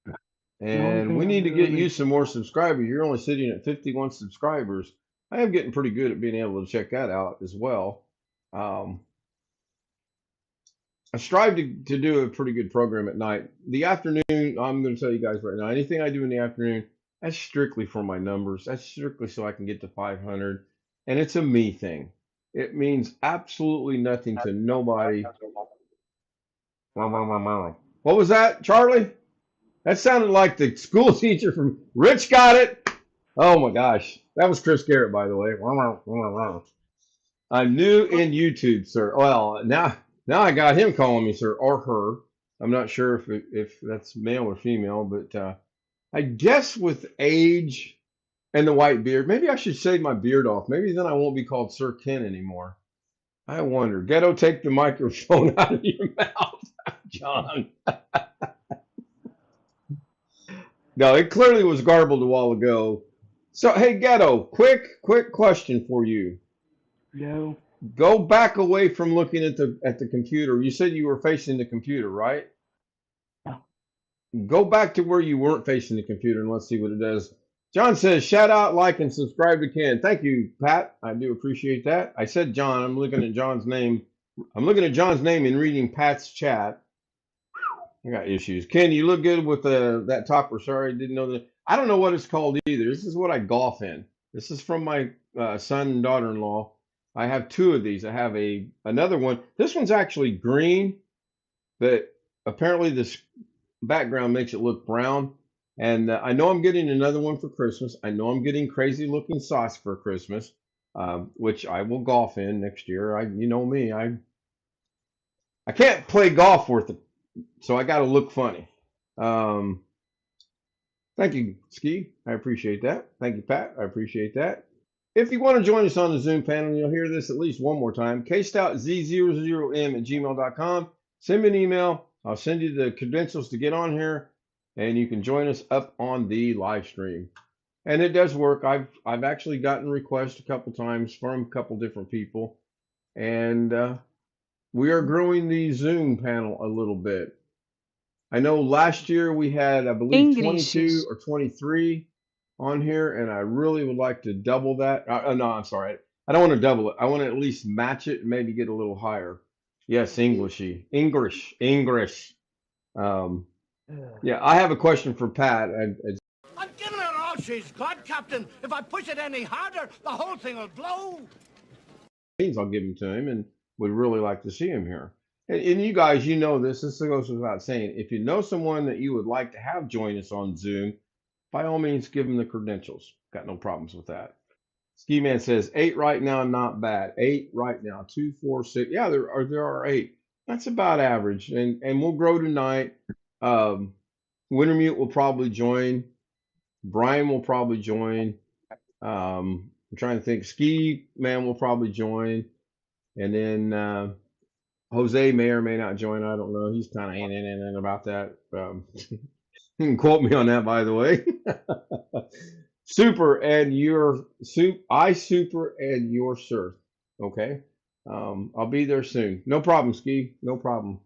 The only And thing we I'm need to get doing you is some more subscribers. You're only sitting at 51 subscribers. I am getting pretty good at being able to check that out as well. I strive to do a pretty good program at night. The afternoon, I'm going to tell you guys right now, anything I do in the afternoon, that's strictly for my numbers. That's strictly so I can get to 500. And it's a me thing. It means absolutely nothing to nobody. What was that, Charlie? That sounded like the school teacher from Rich got it. Oh my gosh. That was Chris Garrett, by the way. I'm new in YouTube, sir. Well, now I got him calling me sir or her. I'm not sure if that's male or female, but I guess with age and the white beard, maybe I should shave my beard off. Maybe then I won't be called Sir Ken anymore. I wonder. Ghetto, take the microphone out of your mouth, John. No, it clearly was garbled a while ago. So, hey, Ghetto, quick question for you. no. Go back away from looking at the computer. You said you were facing the computer, right? Yeah. Go back to where you weren't facing the computer and let's see what it does. John says, shout out, like, and subscribe to Ken. Thank you, Pat. I do appreciate that. I said John. I'm looking at John's name. I'm looking at John's name and reading Pat's chat. I got issues. Ken, you look good with that topper. Sorry, didn't know that. I don't know what it's called either. This is what I golf in. This is from my son and daughter-in-law. I have two of these. I have another one. This one's actually green, but apparently this background makes it look brown. And I know I'm getting another one for Christmas. I know I'm getting crazy-looking socks for Christmas, which I will golf in next year. You know me. I can't play golf worth it. So I got to look funny. Thank you, Ski. I appreciate that. Thank you, Pat. I appreciate that. If you want to join us on the Zoom panel, you'll hear this at least one more time. kstout000m@gmail.com. Send me an email. I'll send you the credentials to get on here, and you can join us up on the live stream. And it does work. I've actually gotten requests a couple times from a couple different people, and we are growing the Zoom panel a little bit. I know last year we had, I believe, 22 or 23 on here, and I really would like to double that. No, I'm sorry. I don't want to double it. I want to at least match it and maybe get a little higher. Yes, Englishy. English. Um, yeah, I have a question for Pat. I'm giving her all she's got, Captain. If I push it any harder, the whole thing will blow. I'll give him to him and would really like to see him here. And you guys, you know this. This goes without saying. If you know someone that you would like to have join us on Zoom, by all means, give them the credentials. Got no problems with that. Ski Man says 8 right now, not bad. 8 right now. 2, 4, 6. Yeah, there are 8. That's about average, and we'll grow tonight. Wintermute will probably join. Brian will probably join. I'm trying to think. Ski Man will probably join, and then Jose may or may not join. I don't know. He's kind of in about that. You can quote me on that, by the way. Super and your super and your surf. Okay. I'll be there soon. No problem, Ski. No problem.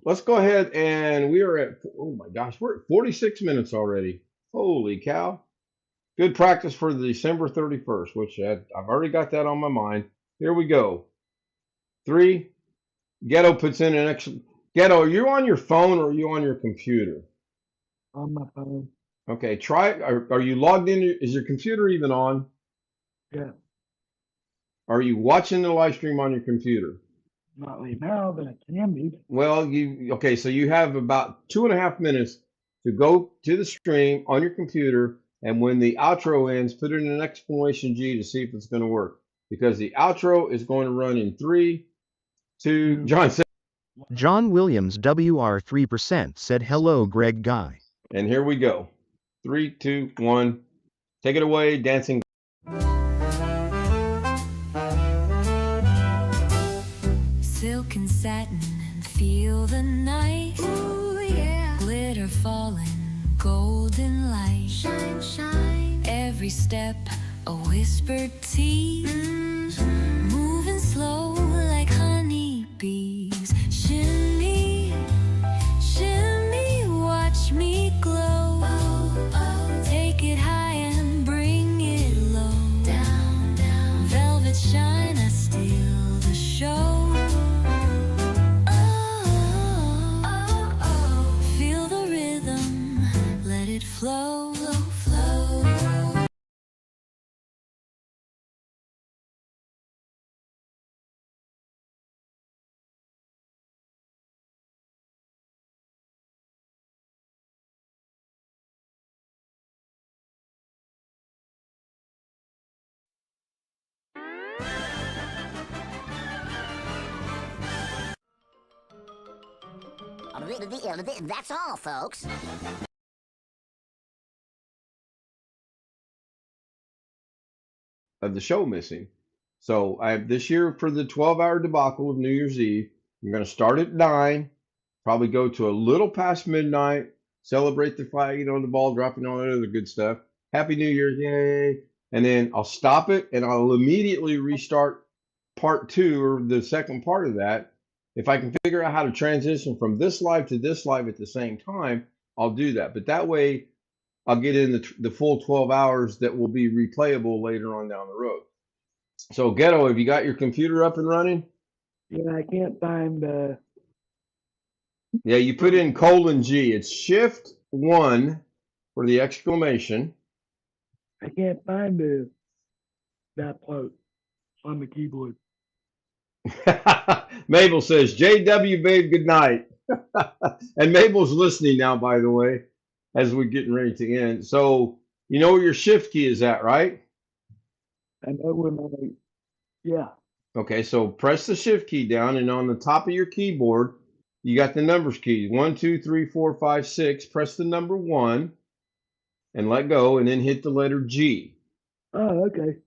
Let's go ahead and we are at, oh my gosh, we're at 46 minutes already. Holy cow. Good practice for the December 31st, which I've already got that on my mind. Here we go. 3. Ghetto puts in an extra. Ghetto, are you on your phone or are you on your computer? On my phone. Okay, try. Are you logged in? Is your computer even on? Yeah. Are you watching the live stream on your computer? Not right now, but I can be. Well, okay, so you have about 2.5 minutes to go to the stream on your computer, and when the outro ends, put in an exclamation G to see if it's going to work, because the outro is going to run in 3, 2. John said. John Williams WR 3% said hello, Greg Guy. And here we go. 3, 2, 1. Take it away, dancing. Silk and satin and feel the night. Ooh, yeah. Glitter falling, golden light. Shine, shine. Every step a whispered tease. Moving slow like honey bees. Shimmy, shimmy, watch me glow. Oh, oh. Take it high and bring it low. Down, down. Velvet shine, I steal the show. Flow, flow. That's all, folks. Of the show missing. So I have this year for the 12-hour debacle of New Year's Eve. I'm going to start at 9, probably go to a little past midnight, celebrate the flag, the ball dropping, all that other good stuff. Happy New Year, yay! And then I'll stop it and I'll immediately restart part 2 or the second part of that. If I can figure out how to transition from this live to this live at the same time, I'll do that. But that way, I'll get in the full 12 hours that will be replayable later on down the road. So, Ghetto, have you got your computer up and running? Yeah, I can't find Yeah, you put in :G. It's Shift 1 for the exclamation. I can't find that quote on the keyboard. Mabel says, JW, babe, good night. And Mabel's listening now, by the way, as we're getting ready to end. So, you know where your Shift key is at, right? I know where my, yeah. Okay, so press the Shift key down, and on the top of your keyboard, you got the numbers key. 1, 2, 3, 4, 5, 6. Press the number 1 and let go, and then hit the letter G. Oh, okay.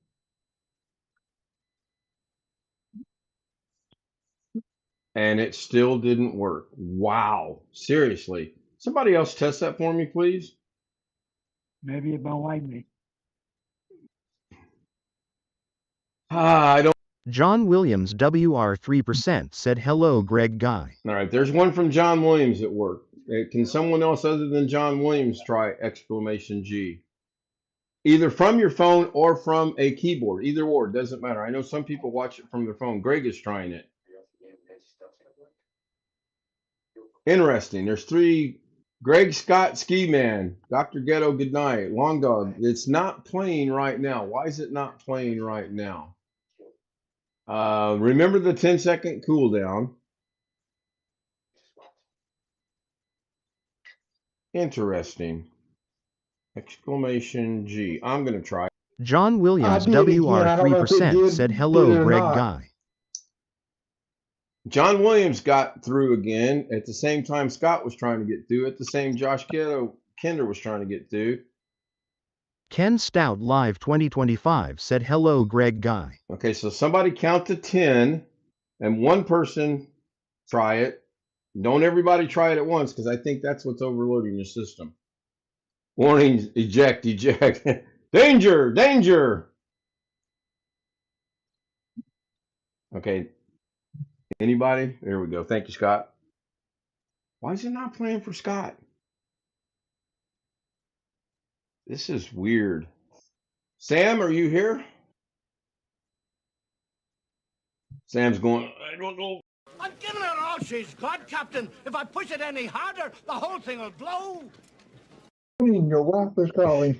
And it still didn't work. Wow. Seriously. Somebody else test that for me, please. Maybe it don't like me. I don't. John Williams WR 3% said hello, Greg Guy. All right, there's one from John Williams that worked. Can someone else other than John Williams try exclamation G? either from your phone or from a keyboard. Either or, doesn't matter. I know some people watch it from their phone. Greg is trying it. Interesting. There's 3. Greg Scott, Ski Man, Dr. Ghetto, good night. Long Dog, it's not playing right now. Why is it not playing right now? Remember the 10-second cooldown. Interesting. Exclamation G. I'm going to try. John Williams I did again. I don't know if it WR3% did said it hello or Greg not. Guy. John Williams got through again at the same time Scott was trying to get through, at the same Josh Kinder was trying to get through. Ken Stout Live 2025 said hello Greg Guy. Okay, so somebody count to 10 and one person try it. Don't everybody try it at once because I think that's what's overloading your system. Warnings, eject, eject. Danger, danger. Okay. Anybody? There we go. Thank you, Scott. Why is it not playing for Scott? This is weird. Sam, are you here? Sam's going, I don't know. I'm giving her all she's got, Captain. If I push it any harder, the whole thing will blow. Your wife is calling.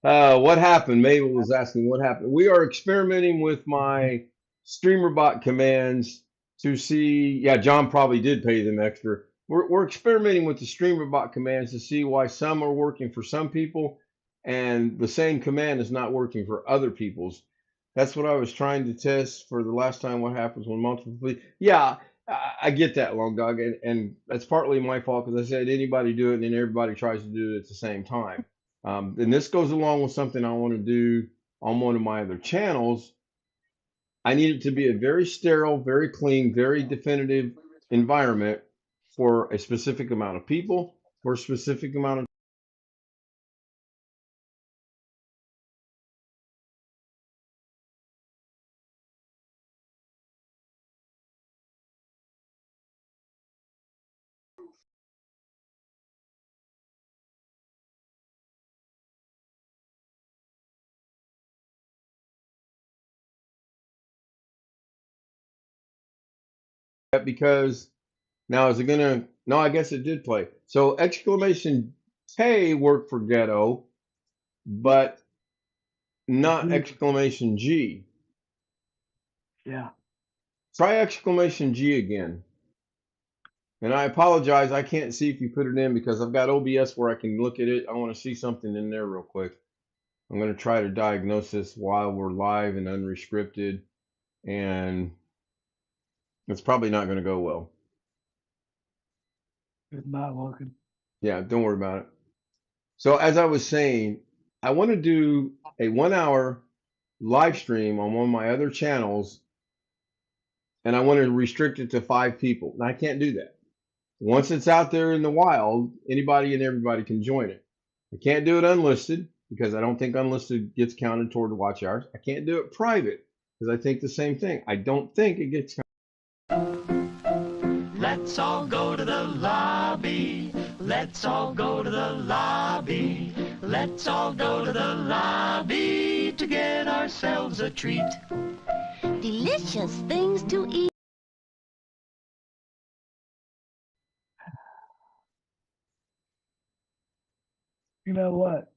What happened? Mabel was asking what happened. We are experimenting with my StreamerBot commands to see. Yeah, John probably did pay them extra. We're experimenting with the StreamerBot commands to see why some are working for some people and the same command is not working for other people's. That's what I was trying to test for the last time. What happens when multiple? Yeah, I get that, Long Dog, and that's partly my fault because I said anybody do it and then everybody tries to do it at the same time. And this goes along with something I want to do on one of my other channels. I need it to be a very sterile, very clean, very definitive environment for a specific amount of people, for a specific amount of because now is it gonna? No, I guess it did play. So exclamation K worked for ghetto, but not exclamation G. Yeah. Try exclamation G again. And I apologize, I can't see if you put it in because I've got OBS where I can look at it. I want to see something in there real quick. I'm going to try to diagnose this while we're live and unrestricted, and it's probably not going to go well. It's not working. Yeah, don't worry about it. So as I was saying, I want to do a 1-hour live stream on one of my other channels, and I want to restrict it to 5 people. And I can't do that. Once it's out there in the wild, anybody and everybody can join it. I can't do it unlisted because I don't think unlisted gets counted toward the watch hours. I can't do it private because I think the same thing. I don't think it gets counted. Let's all go to the lobby. Let's all go to the lobby. Let's all go to the lobby to get ourselves a treat. Delicious things to eat. You know what?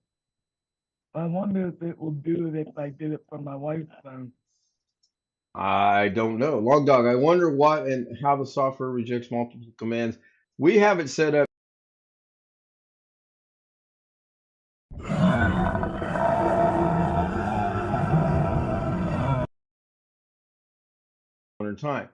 I wonder if it will do it if I did it from my wife's phone. I don't know. Long Dog, I wonder what and how the software rejects multiple commands. We have it set up. Time.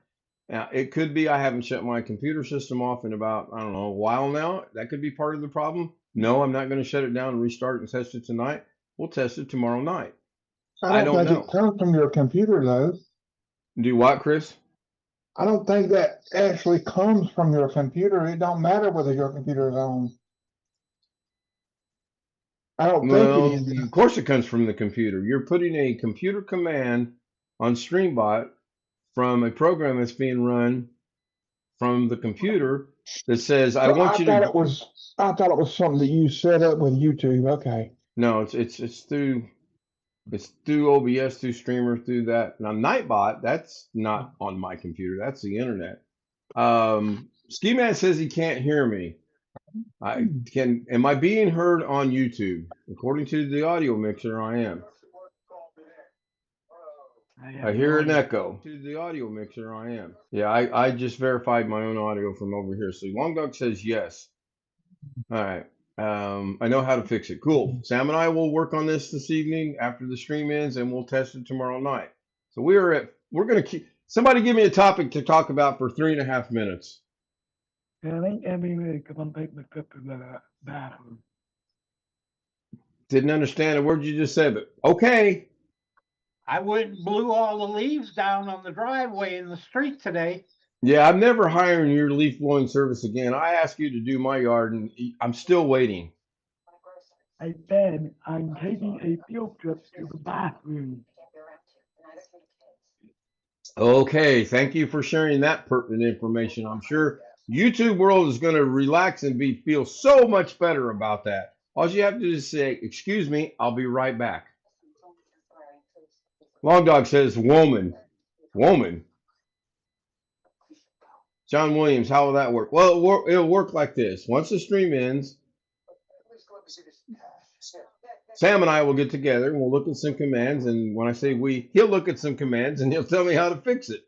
Now, it could be I haven't shut my computer system off in about, I don't know, a while now. That could be part of the problem. No, I'm not going to shut it down and restart and test it tonight. We'll test it tomorrow night. I don't think know. it comes from your computer, though. Do what, Chris? I don't think that actually comes from your computer. It don't matter whether your computer is on. I don't think it is. Of course it comes from the computer. You're putting a computer command on StreamBot from a program that's being run from the computer that says, I want you to. I thought it was something that you set up with YouTube. Okay. No, it's through OBS, through Streamer, through that. Now Nightbot, that's not on my computer. That's the internet. Ski Man says he can't hear me. Am I being heard on YouTube? According to the audio mixer, I am. I hear an echo. To the audio mixer, I am. Yeah, I just verified my own audio from over here. So Long Dog says yes. All right. I know how to fix it. Cool. Sam and I will work on this evening after the stream ends, and we'll test it tomorrow night. So we're gonna keep. Somebody give me a topic to talk about for 3.5 minutes. Yeah, I think every come on, take my trip to the bathroom. Didn't understand a word you just said, but okay. I went and blew all the leaves down on the driveway in the street today. Yeah, I'm never hiring your leaf blowing service again. I asked you to do my yard, and I'm still waiting. Hey, Ben, I'm taking a field trip to the bathroom. Okay, thank you for sharing that pertinent information. I'm sure YouTube world is going to relax and feel so much better about that. All you have to do is say, "Excuse me, I'll be right back." Long Dog says, "Woman." John Williams, how will that work? Well, it'll work like this. Once the stream ends, Sam and I will get together and we'll look at some commands. And when I say we, he'll look at some commands and he'll tell me how to fix it.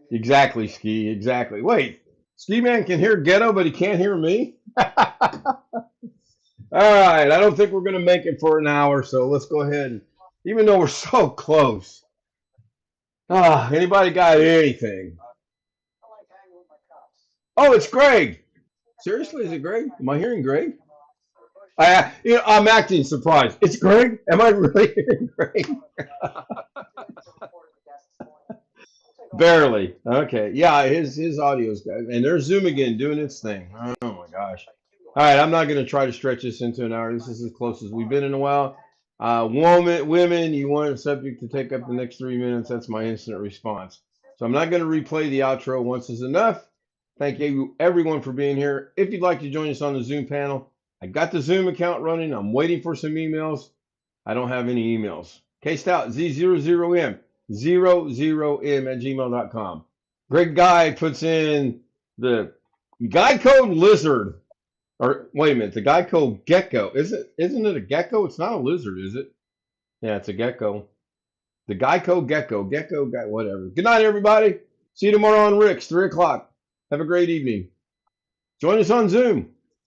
Exactly, Ski. Exactly. Wait, Ski Man can hear Ghetto, but he can't hear me? All right. I don't think we're going to make it for an hour. So let's go ahead. Even though we're so close. Anybody got anything? Oh, it's Greg. Seriously, is it Greg? Am I hearing Greg? I'm acting surprised. It's Greg? Am I really hearing Greg? Barely. Okay. Yeah, his audio's good. And there's Zoom again doing its thing. Oh my gosh. All right, I'm not going to try to stretch this into an hour. This is as close as we've been in a while. Women, you want a subject to take up the next 3 minutes. That's my instant response. So I'm not going to replay the outro. Once is enough. Thank you, everyone, for being here. If you'd like to join us on the Zoom panel, I got the Zoom account running. I'm waiting for some emails. I don't have any emails. K-Stout, Z00M, 00M@gmail.com. Greg Guy puts in the guy code lizard. Or wait a minute, the guy code gecko. Isn't it a gecko? It's not a lizard, is it? Yeah, it's a gecko. The guy code gecko. Gecko guy, whatever. Good night, everybody. See you tomorrow on Rick's, 3 o'clock. Have a great evening. Join us on Zoom.